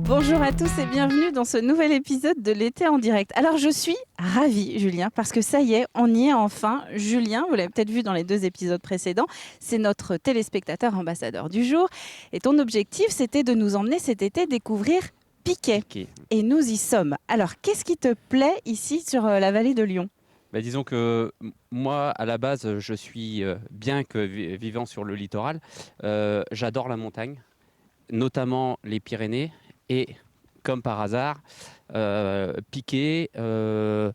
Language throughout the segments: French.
Bonjour à tous et bienvenue dans ce nouvel épisode de l'été en direct. Alors je suis ravie Julien parce que ça y est, on y est enfin. Julien, vous l'avez peut-être vu dans les 2 épisodes précédents, c'est notre téléspectateur ambassadeur du jour. Et ton objectif, c'était de nous emmener cet été découvrir Piquet. Et nous y sommes. Alors qu'est-ce qui te plaît ici sur la vallée de Lyon ? Disons que moi, à la base, je suis, bien que vivant sur le littoral, j'adore la montagne, notamment les Pyrénées. Et comme par hasard, Piquet, on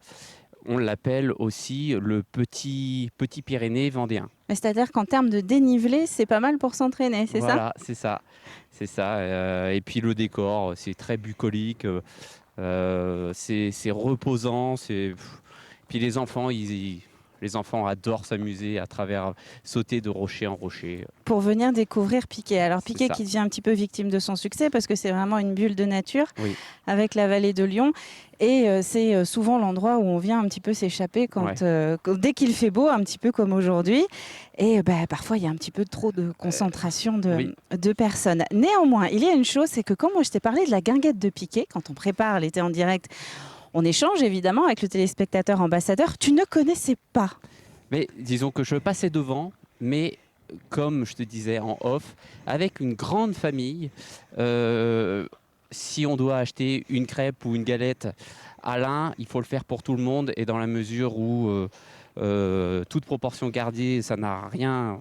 l'appelle aussi le petit Pyrénées vendéen. C'est-à-dire qu'en termes de dénivelé, c'est pas mal pour s'entraîner, c'est ça ? Voilà, c'est ça. C'est ça. Et puis le décor, c'est très bucolique, c'est reposant. Puis les enfants, les enfants adorent s'amuser à travers sauter de rocher en rocher. Pour venir découvrir Piquet. Alors Piquet ça. qui devient un petit peu victime de son succès parce que c'est vraiment une bulle de nature Oui. avec la vallée de Lyon. Et c'est souvent l'endroit où on vient un petit peu s'échapper dès qu'il fait beau, un petit peu comme aujourd'hui. Et parfois, il y a un petit peu trop de concentration de personnes. Néanmoins, il y a une chose, c'est que quand moi je t'ai parlé de la guinguette de Piquet, quand on prépare l'été en direct, on échange évidemment avec le téléspectateur ambassadeur. Tu ne connaissais pas. Mais disons que je passais devant, mais comme je te disais en off, avec une grande famille, si on doit acheter une crêpe ou une galette à l'un, il faut le faire pour tout le monde, et dans la mesure où toute proportion gardée, ça n'a rien,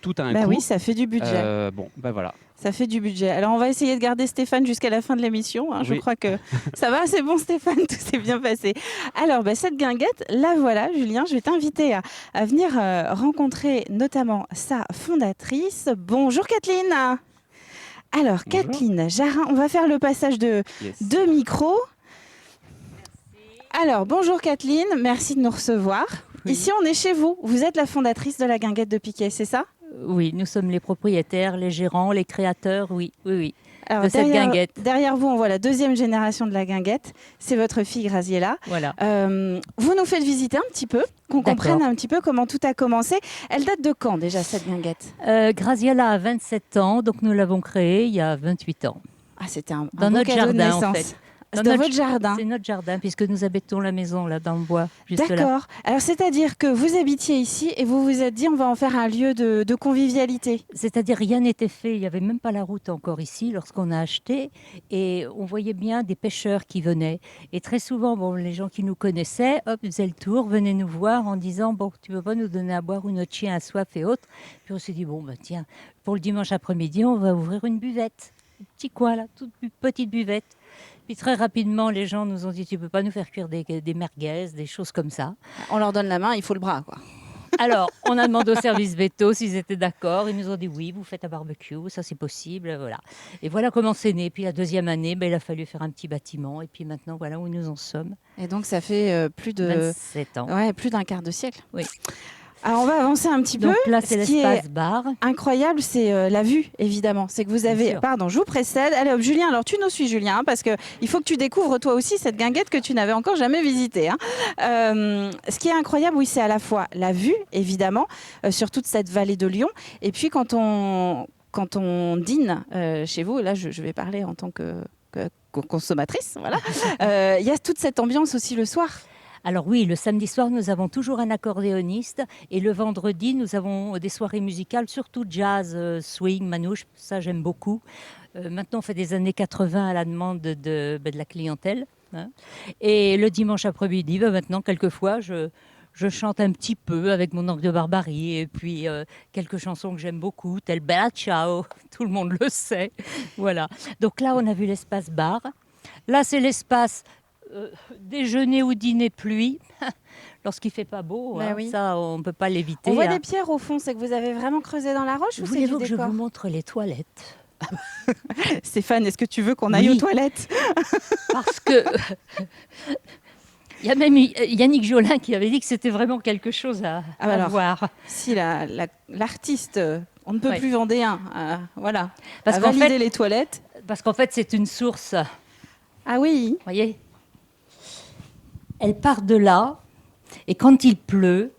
tout a un coût. Oui, ça fait du budget. Voilà. Ça fait du budget. Alors, on va essayer de garder Stéphane jusqu'à la fin de l'émission. Je crois que ça va, c'est bon Stéphane, tout s'est bien passé. Alors, cette guinguette, la voilà, Julien, je vais t'inviter à venir rencontrer notamment sa fondatrice. Bonjour Kathleen. Alors, bonjour. Kathleen Jarin, on va faire le passage de micros. Alors, bonjour Kathleen, merci de nous recevoir. Oui. Ici, on est chez vous. Vous êtes la fondatrice de la guinguette de Piquet, c'est ça ? Oui, nous sommes les propriétaires, les gérants, les créateurs, oui. Alors, de cette guinguette. Derrière vous, on voit la 2e génération de la guinguette. C'est votre fille Graziella. Voilà. Vous nous faites visiter un petit peu, qu'on comprenne un petit peu comment tout a commencé. Elle date de quand déjà, cette guinguette ? Graziella a 27 ans, donc nous l'avons créée il y a 28 ans. Ah, c'était un dans beau notre cadeau jardin, de naissance. en fait. C'est dans votre jardin. C'est notre jardin, puisque nous habitons la maison, là, dans le bois. D'accord. Alors, c'est-à-dire que vous habitiez ici et vous vous êtes dit, on va en faire un lieu de convivialité. C'est-à-dire, rien n'était fait. Il n'y avait même pas la route encore ici, lorsqu'on a acheté. Et on voyait bien des pêcheurs qui venaient. Et très souvent, les gens qui nous connaissaient, hop, faisaient le tour, venaient nous voir en disant, tu ne veux pas nous donner à boire ou notre chien a soif et autres. Puis on s'est dit, tiens, pour le dimanche après-midi, on va ouvrir une buvette. Un petit coin, là, toute petite buvette. Puis très rapidement, les gens nous ont dit, tu ne peux pas nous faire cuire des merguez, des choses comme ça. On leur donne la main, il faut le bras, quoi. Alors, on a demandé au service veto s'ils étaient d'accord. Ils nous ont dit, oui, vous faites un barbecue, ça c'est possible, voilà. Et voilà comment c'est né. Puis la 2e année, il a fallu faire un petit bâtiment. Et puis maintenant, voilà où nous en sommes. Et donc, ça fait plus de 27 ans. Ouais, plus d'un quart de siècle. Oui. Alors, on va avancer un petit peu. Donc là, c'est l'espace bar. Incroyable, c'est la vue, évidemment. C'est que vous avez... Pardon, je vous précède. Allez hop, Julien, alors tu nous suis, Julien, parce qu'il faut que tu découvres toi aussi cette guinguette que tu n'avais encore jamais visitée. Ce qui est incroyable, oui, c'est à la fois la vue, évidemment, sur toute cette vallée de Lyon. Et puis, quand on dîne chez vous, là, je vais parler en tant que consommatrice, voilà. Il y a toute cette ambiance aussi le soir. Alors oui, le samedi soir, nous avons toujours un accordéoniste et le vendredi, nous avons des soirées musicales, surtout jazz, swing, manouche, ça j'aime beaucoup. Maintenant, on fait des années 80 à la demande de la clientèle. Et le dimanche après-midi, maintenant, quelquefois, je chante un petit peu avec mon orgue de barbarie et puis quelques chansons que j'aime beaucoup, telles Bella Ciao, tout le monde le sait. Voilà. Donc là, on a vu l'espace bar. Là, c'est l'espace... déjeuner ou dîner pluie, lorsqu'il ne fait pas beau, oui. Ça on ne peut pas l'éviter. On voit des pierres au fond, c'est que vous avez vraiment creusé dans la roche ou c'est du décor ? Voulez-vous que je vous montre les toilettes ? Stéphane, est-ce que tu veux qu'on aille aux toilettes ? Parce que il y a même Yannick Jolin qui avait dit que c'était vraiment quelque chose à voir. Si l'artiste, on ne peut plus vendéen, voilà, parce qu'en fait, les toilettes. Parce qu'en fait, c'est une source. Ah oui. Vous voyez ? Elle part de là, et quand il pleut,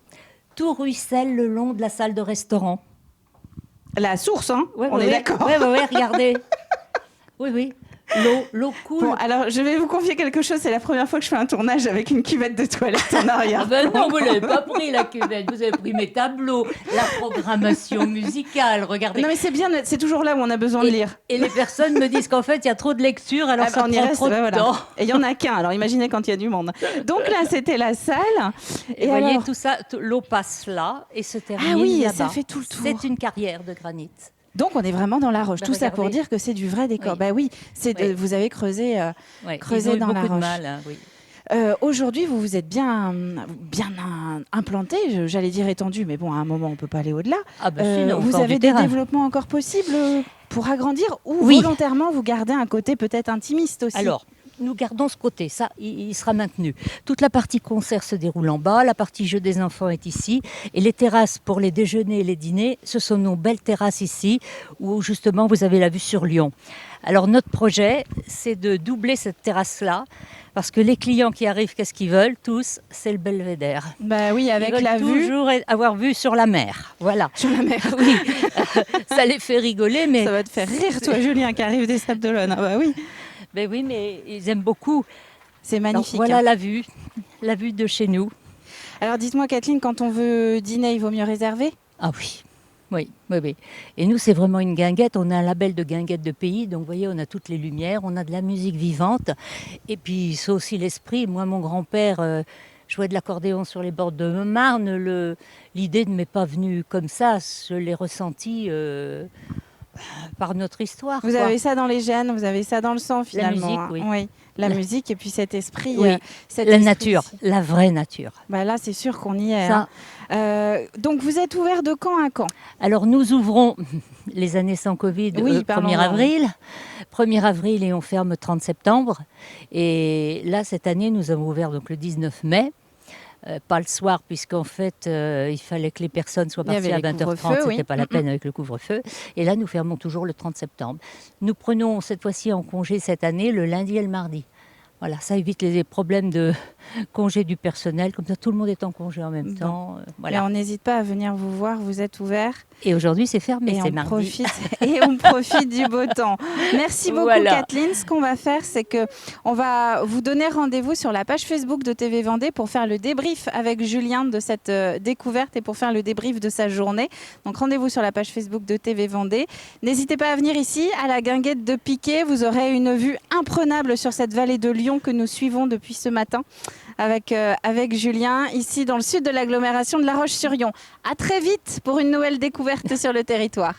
tout ruisselle le long de la salle de restaurant. La source, hein ? Ouais, on est d'accord. Oui, regardez. Oui. L'eau coule. Bon, alors je vais vous confier quelque chose. C'est la première fois que je fais un tournage avec une cuvette de toilette en arrière. Ah ben non, vous l'avez pas pris la cuvette, vous avez pris mes tableaux, la programmation musicale, regardez. Non mais c'est bien, c'est toujours là où on a besoin de lire. Et les personnes me disent qu'en fait, il y a trop de lecture, alors ça on y prend reste, trop de temps. Et il y en a qu'un, alors imaginez quand il y a du monde. Donc là, c'était la salle. Et vous voyez, tout ça, l'eau passe là et se termine oui, là-bas. ça fait tout le tour. C'est une carrière de granit. Donc on est vraiment dans la roche. Ben, Tout ça pour regardez. dire que c'est du vrai décor. Oui. Bah oui, Oui. vous avez creusé, creusé Ils ont eu dans la beaucoup roche. de mal, hein, oui. Aujourd'hui, vous vous êtes bien implanté, j'allais dire étendu, mais bon, à un moment, on ne peut pas aller au-delà. Ah ben, sinon, Vous encore avez du des terrain. développements encore possibles pour agrandir ou Oui. volontairement vous gardez un côté peut-être intimiste aussi? Alors, nous gardons ce côté, ça, il sera maintenu. Toute la partie concert se déroule en bas, la partie jeu des enfants est ici, et les terrasses pour les déjeuners et les dîners, ce sont nos belles terrasses ici, où justement vous avez la vue sur Lyon. Alors notre projet, c'est de doubler cette terrasse-là, parce que les clients qui arrivent, qu'est-ce qu'ils veulent tous? C'est le belvédère. Bah oui, avec Ils la veulent vue. toujours avoir vue sur la mer, voilà. Sur la mer. Oui, ça les fait rigoler, mais... Ça va te faire rire, toi, Julien, qui arrive des Sables d'Olonne. Ah bah oui, Ben oui, mais ils aiment beaucoup. c'est Donc, magnifique. voilà hein. la vue de chez nous. Alors dites-moi, Kathleen, quand on veut dîner, il vaut mieux réserver? Ah oui, oui. Et nous, c'est vraiment une guinguette. On a un label de guinguette de pays. Donc, vous voyez, on a toutes les lumières, on a de la musique vivante. Et puis, c'est aussi l'esprit. Moi, mon grand-père jouait de l'accordéon sur les bords de Marne. L'idée ne m'est pas venue comme ça. Je l'ai ressentie par notre histoire. Vous quoi. avez ça dans les gènes, vous avez ça dans le sang finalement. musique, hein. oui. La musique et puis cet esprit. Oui, cet la esprit nature, ici. la vraie nature. Bah là, c'est sûr qu'on y est. Ça, Donc vous êtes ouvert de quand à quand? Alors nous ouvrons les années sans Covid Oui, 1er parlons-en. avril. 1er avril et on ferme 30 septembre. Et là, cette année, nous avons ouvert donc le 19 mai. Pas le soir, puisqu'en fait, il fallait que les personnes soient Il y parties avait à les 20h30. couvre-feux, C'était oui. pas la peine avec le couvre-feu. Et là, nous fermons toujours le 30 septembre. Nous prenons cette fois-ci en congé cette année le lundi et le mardi. Voilà, ça évite les problèmes de congé du personnel. Comme ça, tout le monde est en congé en même Bon. temps. Mais Voilà. on n'hésite pas à venir vous voir, vous êtes ouvert Et aujourd'hui, c'est fermé, et c'est on mardi. profite et on profite du beau temps. Merci beaucoup Voilà. Kathleen. Ce qu'on va faire, c'est que on va vous donner rendez-vous sur la page Facebook de TV Vendée pour faire le débrief avec Julien de cette découverte et pour faire le débrief de sa journée. Donc rendez-vous sur la page Facebook de TV Vendée. N'hésitez pas à venir ici à la guinguette de Piquet. Vous aurez une vue imprenable sur cette vallée de Lyon que nous suivons depuis ce matin avec Julien, ici dans le sud de l'agglomération de La Roche-sur-Yon. À très vite pour une nouvelle découverte sur le territoire.